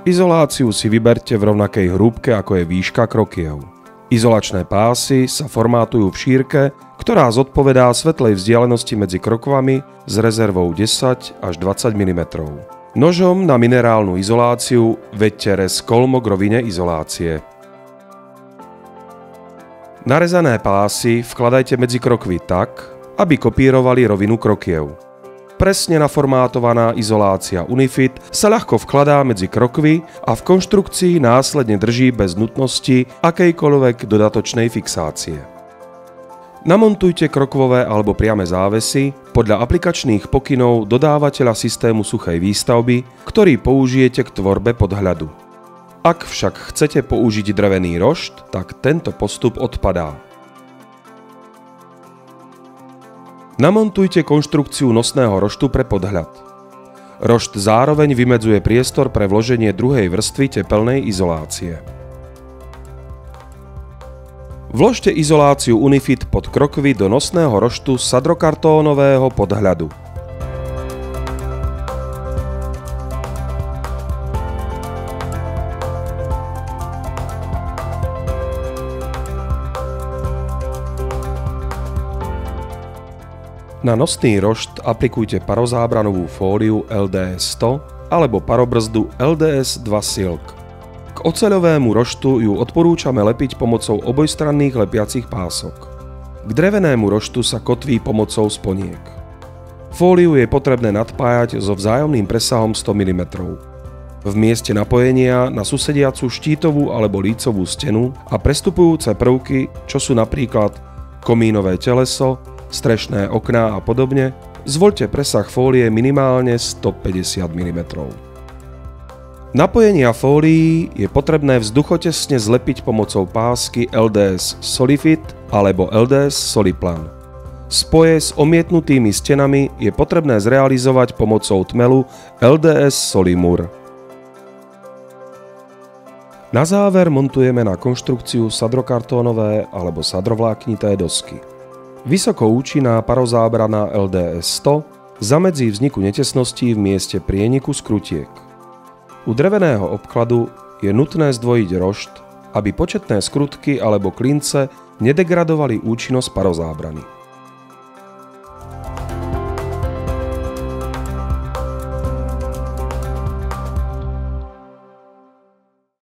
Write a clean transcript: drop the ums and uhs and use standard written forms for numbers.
Izoláciu si vyberte v rovnakej hrúbke, ako je výška krokiev. Izolačné pásy sa formátujú v šírke, ktorá zodpovedá svetlej vzdialenosti medzi krokvami s rezervou 10 až 20 mm. Nožom na minerálnu izoláciu veďte rez kolmo k rovine izolácie. Narezané pásy vkladajte medzi krokvy tak, aby kopírovali rovinu krokiev. Presne naformátovaná izolácia Unifit sa ľahko vkladá medzi krokvy a v konštrukcii následne drží bez nutnosti akejkoľvek dodatočnej fixácie. Namontujte krokvové alebo priame závesy podľa aplikačných pokynov dodávateľa systému suchej výstavby, ktorý použijete k tvorbe podhľadu. Ak však chcete použiť drevený rošt, tak tento postup odpadá. Namontujte konštrukciu nosného roštu pre podhľad. Rošt zároveň vymedzuje priestor pre vloženie druhej vrstvy tepelnej izolácie. Vložte izoláciu Unifit pod krokvy do nosného roštu sadrokartónového podhľadu. Na nosný rošt aplikujte parozábranovú fóliu LDS 100 alebo parobrzdu LDS 2 Silk. K oceľovému roštu ju odporúčame lepiť pomocou obojstranných lepiacich pások. K drevenému roštu sa kotví pomocou sponiek. Fóliu je potrebné nadpájať so vzájomným presahom 100 mm. V mieste napojenia na susediacu štítovú alebo lícovú stenu a prestupujúce prvky, čo sú napríklad komínové teleso, strešné okná a podobne, zvoľte presah fólie minimálne 150 mm. Napojenia fólií je potrebné vzduchotesne zlepiť pomocou pásky LDS Solifit alebo LDS Soliplan. Spoje s omietnutými stenami je potrebné zrealizovať pomocou tmelu LDS Solimur. Na záver montujeme na konštrukciu sadrokartónové alebo sadrovláknité dosky. Vysoko účinná parozábrana LDS 100 zamedzí vzniku netesností v mieste prieniku skrutiek. U dreveného obkladu je nutné zdvojiť rošt, aby početné skrutky alebo klince nedegradovali účinnosť parozábrany.